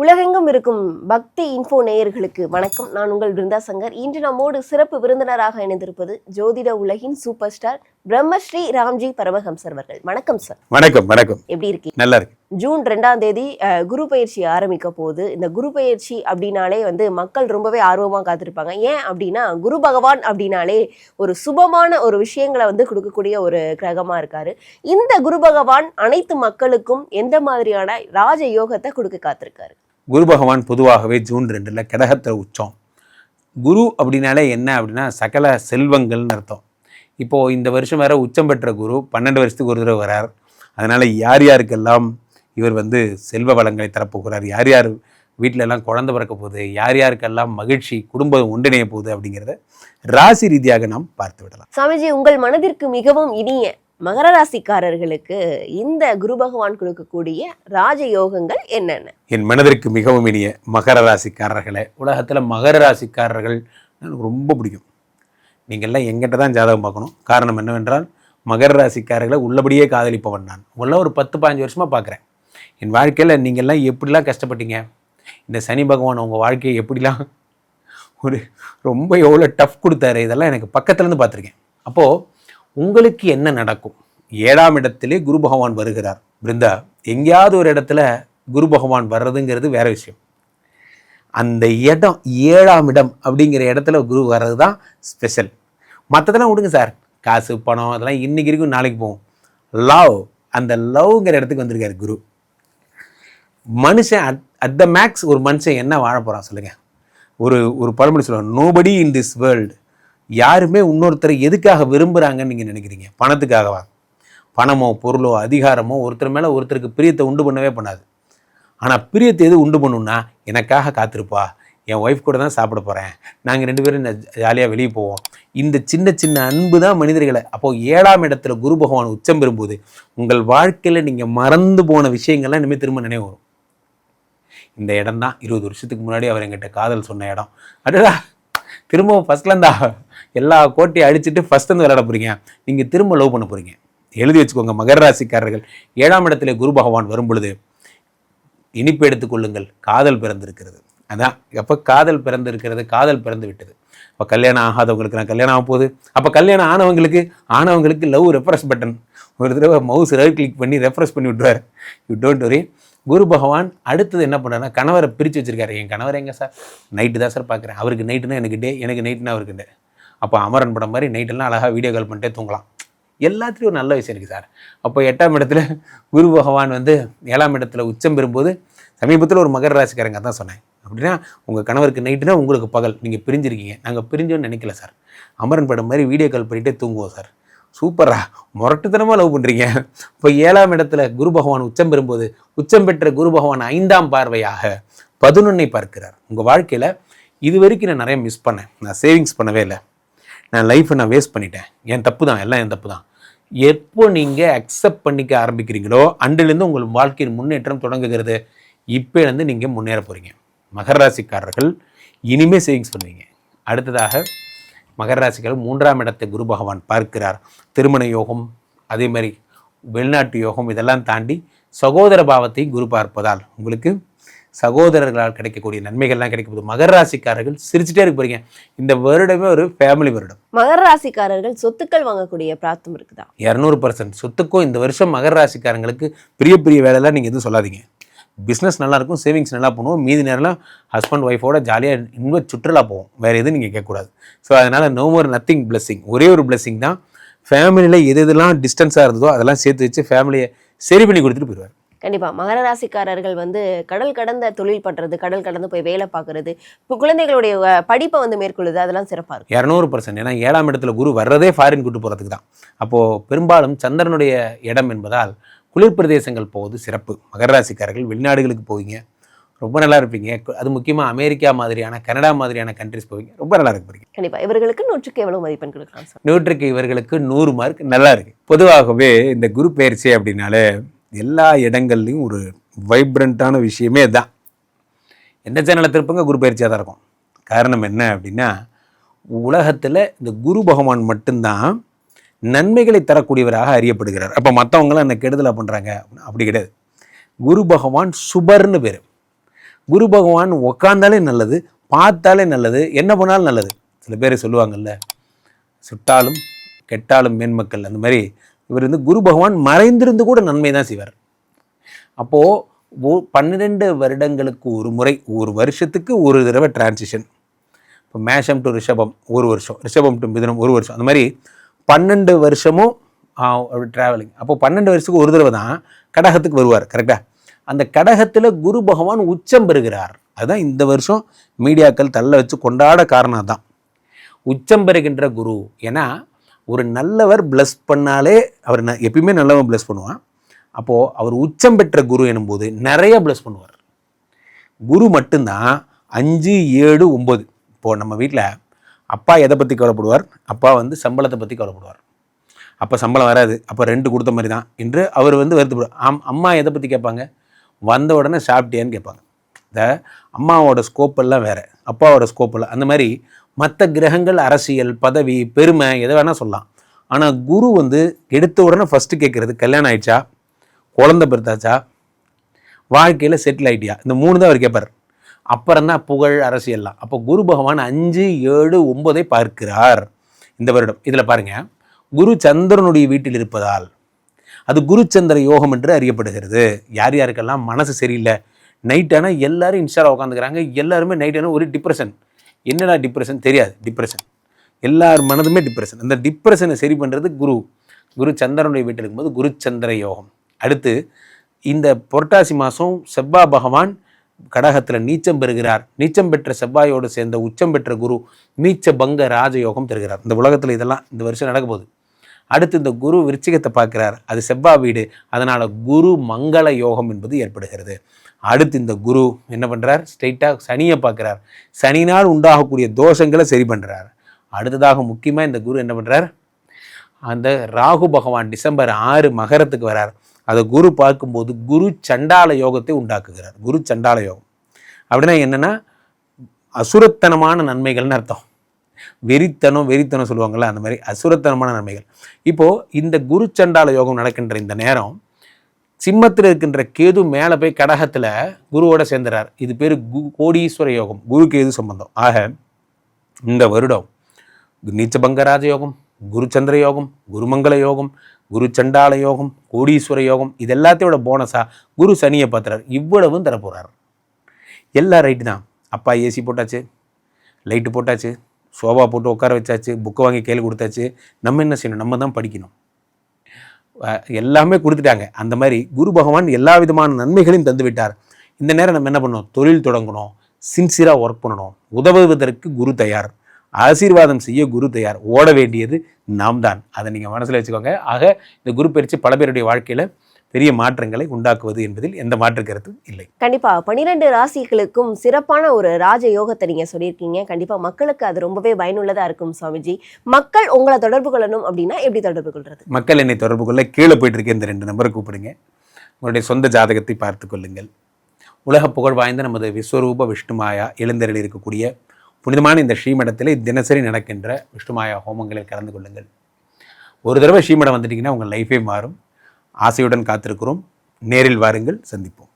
உலகெங்கும் இருக்கும் பக்தி இன்ஃபோ நேயர்களுக்கு வணக்கம். நான் உங்கள் பிருந்தா சங்கர். இன்று நம்மோடு சிறப்பு விருந்தினராக இணைந்திருப்பது ஜோதிட உலகின் சூப்பர் ஸ்டார் பிரம்மஸ்ரீ ராம்ஜி பரமஹம்சர் அவர்கள். வணக்கம் சார். வணக்கம். வணக்கம். எப்படி இருக்கீங்க? நல்லா இருக்கு. ஜூன் 2ஆம் தேதி குரு பயிற்சி ஆரம்பிக்க போகுது. இந்த குரு பயிற்சி அப்படின்னாலே மக்கள் ரொம்பவே ஆர்வமாக காத்திருப்பாங்க. ஏன் அப்படின்னா குரு பகவான் அப்படின்னாலே ஒரு சுபமான ஒரு விஷயங்களை கொடுக்கக்கூடிய ஒரு கிரகமாக இருக்காரு. இந்த குரு பகவான் அனைத்து மக்களுக்கும் எந்த மாதிரியான ராஜ யோகத்தை கொடுக்க காத்திருக்காரு? குரு பகவான் பொதுவாகவே ஜூன் 2 கடகத்தில் உச்சம். குரு அப்படின்னாலே என்ன அப்படின்னா சகல செல்வங்கள்னு அர்த்தம். இப்போது இந்த வருஷம் வேறு உச்சம் பெற்ற குரு 12 வருஷத்துக்கு ஒரு தடவை வரார். அதனால் யார் யாருக்கெல்லாம் இவர் செல்வ வளங்களை தரப்போகிறார், யார் யார் வீட்டிலெல்லாம் குழந்தை பிறக்க போகுது, யார் யாருக்கெல்லாம் மகிழ்ச்சி குடும்பம் ஒன்றிணைய போகுது அப்படிங்கிறத ராசி ரீதியாக நாம் பார்த்து விடலாம். சாமிஜி, உங்கள் மனதிற்கு மிகவும் இனிய மகர ராசிக்காரர்களுக்கு இந்த குரு பகவான் கொடுக்கக்கூடிய ராஜயோகங்கள் என்னென்ன? என் மனதிற்கு மிகவும் இனிய மகர ராசிக்காரர்களே, உலகத்தில் மகர ராசிக்காரர்கள் எனக்கு ரொம்ப பிடிக்கும். நீங்கள்லாம் எங்கிட்ட தான் ஜாதகம் பார்க்கணும். காரணம் என்னவென்றால் மகர ராசிக்காரர்களை உள்ளபடியே காதலிப்பவன் நான். உங்களாம் ஒரு 10-15 வருஷமாக பார்க்குறேன். என் வாழ்க்கையில் நீங்கள்லாம் எப்படிலாம் கஷ்டப்பட்டீங்க, இந்த சனி பகவான் உங்கள் வாழ்க்கையை எப்படிலாம் ரொம்ப எவ்வளோ டஃப் கொடுத்தாரு, இதெல்லாம் எனக்கு பக்கத்துலேருந்து பார்த்துருக்கேன். அப்போது உங்களுக்கு என்ன நடக்கும்? 7ஆம் இடத்திலே குரு பகவான் வருகிறார். பிருந்தா, எங்கேயாவது ஒரு இடத்துல குரு பகவான் வர்றதுங்கிறது வேற விஷயம். அந்த இடம் 7ஆம் இடம் அப்படிங்கிற இடத்துல குரு வர்றது தான் ஸ்பெஷல். மற்றதெல்லாம் விடுங்க சார், காசு பணம் அதெல்லாம் இன்னைக்கு இருக்கும் நாளைக்கு போகும். லவ், அந்த லவ்ங்கிற இடத்துக்கு வந்திருக்காரு குரு. மனுஷன் அட் த மேக்ஸ் ஒரு மனுஷன் என்ன வாழ போகிறான் சொல்லுங்கள். ஒரு பழமொழி சொல்லுவாங்க, நோபடி இன் திஸ் வேர்ல்டு. யாருமே இன்னொருத்தரை எதுக்காக விரும்புகிறாங்கன்னு நீங்கள் நினைக்கிறீங்க? பணத்துக்காகவா? பணமோ பொருளோ அதிகாரமோ ஒருத்தர் மேலே ஒருத்தருக்கு பிரியத்தை உண்டு பண்ணவே பண்ணாது. ஆனால் பிரியத்தை எது உண்டு பண்ணுன்னா, எனக்காக காத்திருப்பா, என் ஒய்ஃப் கூட தான் சாப்பிட போகிறேன், நாங்கள் 2 பேரும் ஜாலியாக வெளியே போவோம். இந்த சின்ன சின்ன அன்பு தான் மனிதர்களை. அப்போது 7ஆம் இடத்துல குரு பகவான் உச்சம் பெறும்போது உங்கள் வாழ்க்கையில் நீங்கள் மறந்து போன விஷயங்கள்லாம் இனிமேல் திரும்ப நினைவு வரும். இந்த இடம் தான் 20 வருஷத்துக்கு முன்னாடி அவர் எங்கிட்ட காதல் சொன்ன இடம். அடடா, திரும்ப ஃபஸ்ட்லேருந்தா எல்லா கோட்டையை அழிச்சிட்டு ஃபஸ்ட்லேருந்து விளையாட போகிறீங்க, நீங்கள் திரும்ப லவ் பண்ண போகிறீங்க. எழுதி வச்சுக்கோங்க மகர ராசிக்காரர்கள், 7ஆம் இடத்துல குரு பகவான் வரும் பொழுது இனிப்பு எடுத்துக்கொள்ளுங்கள், காதல் பிறந்திருக்கிறது. அதான் எப்போ காதல் பிறந்திருக்கிறது, காதல் பிறந்து விட்டது. இப்போ கல்யாணம் ஆகாதவங்களுக்கு நான் கல்யாணம் ஆக போகுது. அப்போ கல்யாணம் ஆனவங்களுக்கு லவ் ரெஃப்ரெஷ் பட்டன் ஒரு தடவை மவுஸ் ரைட் கிளிக் பண்ணி ரெஃப்ரெஷ் பண்ணி விட்டுருவார். You don't worry. குரு பகவான் அடுத்தது என்ன பண்ணுறாருன்னா, கணவரை பிரித்து வச்சுருக்காரு. என் கணவர் எங்கே சார்? நைட்டு தான் சார் பார்க்குறேன். அவருக்கு நைட்டுனா எனக்கு டே, எனக்கு நைட்டுனா அவருக்கு டே. அப்போ அமரன் படம் மாதிரி நைட்டெல்லாம் அழகாக வீடியோ கால் பண்ணிட்டே தூங்கலாம். எல்லாத்துலேயும் ஒரு நல்ல விஷயம் இருக்குது சார். அப்போ 8ஆம் இடத்துல குரு பகவான் 7ஆம் இடத்துல உச்சம் பெறும்போது சமீபத்தில் ஒரு மகர ராசிக்காரங்க தான் சொன்னேன். அப்படின்னா உங்கள் கணவருக்கு நைட்டுனா உங்களுக்கு பகல், நீங்கள் பிரிஞ்சிருக்கீங்க. நாங்கள் பிரிஞ்சோன்னு நினைக்கல சார், அமரன் படம் மாதிரி வீடியோ கால் பண்ணிகிட்டே தூங்குவோம் சார். சூப்பரா, முரட்டுத்தனமாக லவ் பண்ணுறீங்க. இப்போ 7ஆம் இடத்துல குரு பகவான் உச்சம் பெறும்போது உச்சம் பெற்ற குரு பகவான் 5ஆம் பார்வையாக 11ஐ பார்க்கிறார். உங்கள் வாழ்க்கையில் இது வரைக்கும் நான் நிறைய மிஸ் பண்ணேன். நான் சேவிங்ஸ் பண்ணவே இல்லை, நான் லைஃப்பை நான் வேஸ்ட் பண்ணிட்டேன். என் தப்பு தான், எல்லாம் என் தப்பு தான். எப்போ நீங்கள் அக்செப்ட் பண்ணிக்க ஆரம்பிக்கிறீங்களோ அன்றிலிருந்து உங்கள் வாழ்க்கையின் முன்னேற்றம் தொடங்குகிறது. இப்போலேருந்து நீங்கள் முன்னேற போகிறீங்க. மகர ராசிக்காரர்கள் இனிமேல் சேவிங்ஸ் பண்ணுவீங்க. அடுத்ததாக மகர ராசிக்காரர்கள் 3ஆம் இடத்தை குரு பகவான் பார்க்கிறார். திருமண யோகம், அதே மாதிரி வெளிநாட்டு யோகம், இதெல்லாம் தாண்டி சகோதர பாவத்தை குரு பார்ப்பதால் உங்களுக்கு சகோதரர்களால் கிடைக்கக்கூடிய நன்மைகள்லாம் கிடைக்கும். மகர ராசிக்காரர்கள் சிரிச்சுட்டே இருக்க போறீங்க. இந்த வருடமே ஒரு ஃபேமிலி வருடம். மகர ராசிக்காரர்கள் சொத்துக்கள் வாங்கக்கூடிய பிராப்தம் இருக்குதா? 200% சொத்துக்கும் இந்த வருஷம் மகர ராசிக்காரங்களுக்கு பெரிய பெரிய வேலையெல்லாம் நீங்கள் எதுவும் சொல்லாதீங்க. பிஸ்னஸ் நல்லாயிருக்கும், சேவிங்ஸ் நல்லா பண்ணுவோம், மீதி நேரம்லாம் ஹஸ்பண்ட் ஒய்ஃபோட ஜாலியாக இன்னும் சுற்றுலா போவோம். வேறு எதுவும் நீங்கள் கேட்கக்கூடாது. ஸோ அதனால் நோ மோர் நத்திங் பிளெஸ்ஸிங். ஒரே ஒரு பிளெஸ்ஸிங் தான், ஃபேமிலியில் எதெல்லாம் டிஸ்டன்ஸாக இருந்ததோ அதெல்லாம் சேர்த்து வச்சு ஃபேமிலியை சரி பண்ணி கொடுத்துட்டு போயிடுவார். கண்டிப்பாக மகர ராசிக்காரர்கள் கடல் கடந்த தொழில் பண்ணுறது, கடல் கடந்து போய் வேலை பார்க்குறது, இப்போ குழந்தைகளுடைய படிப்பை மேற்கொள்ளுது, அதெல்லாம் சிறப்பாக இருக்கும். 200%. ஏன்னா 7ஆம் இடத்துல குரு வர்றதே ஃபாரின் கூட்டு போகிறதுக்கு தான். அப்போது பெரும்பாலும் சந்திரனுடைய இடம் என்பதால் குளிர் பிரதேசங்கள் போவது சிறப்பு. மகர ராசிக்காரர்கள் வெளிநாடுகளுக்கு போவீங்க, ரொம்ப நல்லா இருப்பீங்க. அது முக்கியமாக அமெரிக்கா மாதிரியான, கனடா மாதிரியான கண்ட்ரிஸ் போவீங்க, ரொம்ப நல்லா இருக்க போறீங்க. கண்டிப்பாக இவர்களுக்கு 100க்கு எவ்வளோ மதிப்பெண் கொடுக்கலாம் சார்? 100க்கு இவர்களுக்கு 100 மார்க். நல்லா இருக்கு. பொதுவாகவே இந்த குரு பயிற்சி அப்படின்னாலே எல்லா இடங்கள்லையும் ஒரு வைப்ரண்ட்டான விஷயமே தான். எந்த சேனலை திருப்பங்க குரு பயிற்சியாக தான் இருக்கும். காரணம் என்ன அப்படின்னா, உலகத்தில் இந்த குரு பகவான் மட்டும்தான் நன்மைகளை தரக்கூடியவராக அறியப்படுகிறார். அப்போ மற்றவங்களாம் என்ன கெடுதலாக பண்ணுறாங்க அப்படி கிடையாது. குரு பகவான் சுபர்னு பேர். குரு பகவான் உக்காந்தாலே நல்லது, பார்த்தாலே நல்லது, என்ன பண்ணாலும் நல்லது. சில பேர் சொல்லுவாங்கல்ல, சுட்டாலும் கெட்டாலும் மேன்மக்கள், அந்த மாதிரி இவர் குரு பகவான் மறைந்திருந்து கூட நன்மை தான் செய்வார். அப்போது 12 வருடங்களுக்கு ஒரு முறை, ஒரு வருஷத்துக்கு ஒரு தடவை டிரான்சிஷன். இப்போ மேஷம் டு ரிஷபம் ஒரு வருஷம், ரிஷபம் டு மிதுனம் ஒரு வருஷம், அந்த மாதிரி 12 வருஷமும் ட்ராவலிங். அப்போது 12 வருஷத்துக்கு ஒரு தடவை தான் கடகத்துக்கு வருவார். கரெக்டாக அந்த கடகத்தில் குரு பகவான் உச்சம் பெறுகிறார். அதுதான் இந்த வருஷம் மீடியாக்கள் தள்ள வச்சு கொண்டாட காரணம் தான். உச்சம் பெறுகின்ற குரு. ஏன்னா ஒரு நல்லவர் பிளஸ் பண்ணாலே அவர் எப்பயுமே நல்லவன் பிளஸ் பண்ணுவான். அப்போது அவர் உச்சம் பெற்ற குரு எனும்போது நிறைய பிளஸ் பண்ணுவார். குரு மட்டும்தான் 5, 7, 9. இப்போது நம்ம வீட்டில் அப்பா எதை பற்றி கவலைப்படுவார்? அப்பா சம்பளத்தை பற்றி கவலைப்படுவார். அப்போ சம்பளம் வராது, அப்போ 2 கொடுத்த மாதிரி தான் என்று அவர் வருத்தப்படுவார். அம்மா எதை பற்றி கேட்பாங்க? வந்த உடனே சாப்பிட்டியான்னு கேட்பாங்க. இந்த அம்மாவோட ஸ்கோப்பெல்லாம் வேறு, அப்பாவோட ஸ்கோப்பெல்லாம் அந்த மாதிரி. மற்ற கிரகங்கள் அரசியல், பதவி, பெருமை எதை வேணால் சொல்லலாம். ஆனால் குரு எடுத்த உடனே ஃபஸ்ட்டு கேட்குறது கல்யாணம் ஆயிடுச்சா, குழந்தை பிறந்தாச்சா, வாழ்க்கையில் செட்டில் ஆகிட்டியா, இந்த 3 தான் அவர் கேட்பார். அப்புறம் தான் புகழ், அரசியல்லாம். அப்போ குரு பகவான் 5, 7, 9 பார்க்கிறார் இந்த வருடம். இதில் பாருங்கள், குரு சந்திரனுடைய வீட்டில் இருப்பதால் அது குரு சந்திர யோகம் என்று அறியப்படுகிறது. யார் யாருக்கெல்லாம் மனசு சரியில்லை, நைட் ஆனால் எல்லாரும் இன்ஸ்டாவில் உட்காந்துக்கிறாங்க, எல்லாருமே நைட் ஆனால் ஒரு டிப்ரெஷன். என்னடா டிப்ரெஷன் தெரியாது, டிப்ரெஷன், எல்லார் மனதுமே டிப்ரெஷன். அந்த டிப்ரெஷனை சரி பண்ணுறது குரு சந்திரனுடைய வீட்டில் இருக்கும்போது குரு சந்திர யோகம். அடுத்து இந்த புரட்டாசி மாதம் செவ்வாய் பகவான் கடகத்தில் நீச்சம் பெறுகிறார். நீச்சம் பெற்ற செவ்வாயோடு சேர்ந்த உச்சம் பெற்ற குரு நீச்ச பங்க ராஜயோகம் தருகிறார். இந்த உலகத்தில் இதெல்லாம் இந்த வருஷம் நடக்க போகுது. அடுத்து இந்த குரு விருச்சிகத்தை பார்க்கிறார், அது செவ்வாய் வீடு, அதனால் குரு மங்கள யோகம் என்பது ஏற்படுகிறது. அடுத்து இந்த குரு என்ன பண்ணுறார்? ஸ்ட்ரெயிட்டாக சனியை பார்க்குறார், சனினால் உண்டாகக்கூடிய தோஷங்களை சரி பண்ணுறார். அடுத்ததாக முக்கியமாக இந்த குரு என்ன பண்ணுறார்? அந்த ராகு பகவான் டிசம்பர் 6 மகரத்துக்கு வரார். அதை குரு பார்க்கும்போது குரு சண்டால யோகத்தை உண்டாக்குகிறார். குரு சண்டால யோகம் அப்படின்னா என்னென்னா அசுரத்தனமான நன்மைகள்னு அர்த்தம். வெறித்தனம் சொல்லுவாங்கள்ல, அந்த மாதிரி அசுரத்தனமான நன்மைகள். இப்போது இந்த குரு சண்டால யோகம் நடக்கின்ற இந்த நேரம் சிம்மத்தில் இருக்கின்ற கேது மேலே போய் கடகத்தில் குருவோட சேர்ந்துறார். இது பேர் கோடீஸ்வர யோகம், குரு கேது சம்பந்தம். ஆக இந்த வருடம் நீச்சபங்க ராஜயோகம், குரு சந்திர யோகம், குருமங்கள யோகம், குரு சண்டால யோகம், கோடீஸ்வர யோகம், இது எல்லாத்தையோட போனஸாக குரு சனியை பார்த்துறார். இவ்வளவும் தரப்போகிறார். எல்லாம் ரைட்டு தான். அப்பா ஏசி போட்டாச்சு, லைட்டு போட்டாச்சு, சோபா போட்டு உட்கார வச்சாச்சு, புக்கு வாங்கி கையில் கொடுத்தாச்சு. நம்ம என்ன செய்யணும்? நம்ம தான் படிக்கணும். எல்லாமே கொடுத்துட்டாங்க. அந்த மாதிரி குரு பகவான் எல்லா விதமான நன்மைகளையும் தந்து விட்டார். இந்த நேரம் நம்ம என்ன பண்ணணும்? தொழில் தொடங்கணும், சின்சியராக ஒர்க் பண்ணணும். உதவுவதற்கு குரு தயார், ஆசீர்வாதம் செய்ய குரு தயார். ஓட வேண்டியது நாம் தான். அதை நீங்கள் மனசில் வச்சுக்கோங்க. ஆக இந்த குரு பயிற்சி பல பேருடைய வாழ்க்கையில் பெரிய மாற்றங்களை உண்டாக்குவது என்பதில் எந்த மாற்று கருத்தும் இல்லை. கண்டிப்பா 12 ராசிகளுக்கும் சிறப்பான ஒரு ராஜ யோகத்தை நீங்க சொல்லியிருக்கீங்க. கண்டிப்பா மக்களுக்கு அது ரொம்பவே பயனுள்ளதா இருக்கும். சுவாமிஜி, மக்கள் உங்களை தொடர்பு கொள்ளணும் அப்படின்னா எப்படி தொடர்பு கொள்றது? மக்கள் என்னை தொடர்பு கொள்ள கீழே போயிட்டு இருக்க இந்த 2 நம்பரை கூப்பிடுங்க. உங்களுடைய சொந்த ஜாதகத்தை பார்த்து கொள்ளுங்கள். உலக புகழ் வாய்ந்த நமது விஸ்வரூப விஷ்ணுமாயா எழுந்தருளி இருக்கக்கூடிய புனிதமான இந்த ஸ்ரீமடத்தில் தினசரி நடக்கின்ற விஷ்ணுமாயா ஹோமங்களில் கலந்து கொள்ளுங்கள். ஒரு தடவை ஸ்ரீமடம் வந்துட்டிங்கன்னா உங்கள் லைஃபே மாறும். ஆசையுடன் காத்திருக்கிறோம். நேரில் வாருங்கள், சந்திப்போம்.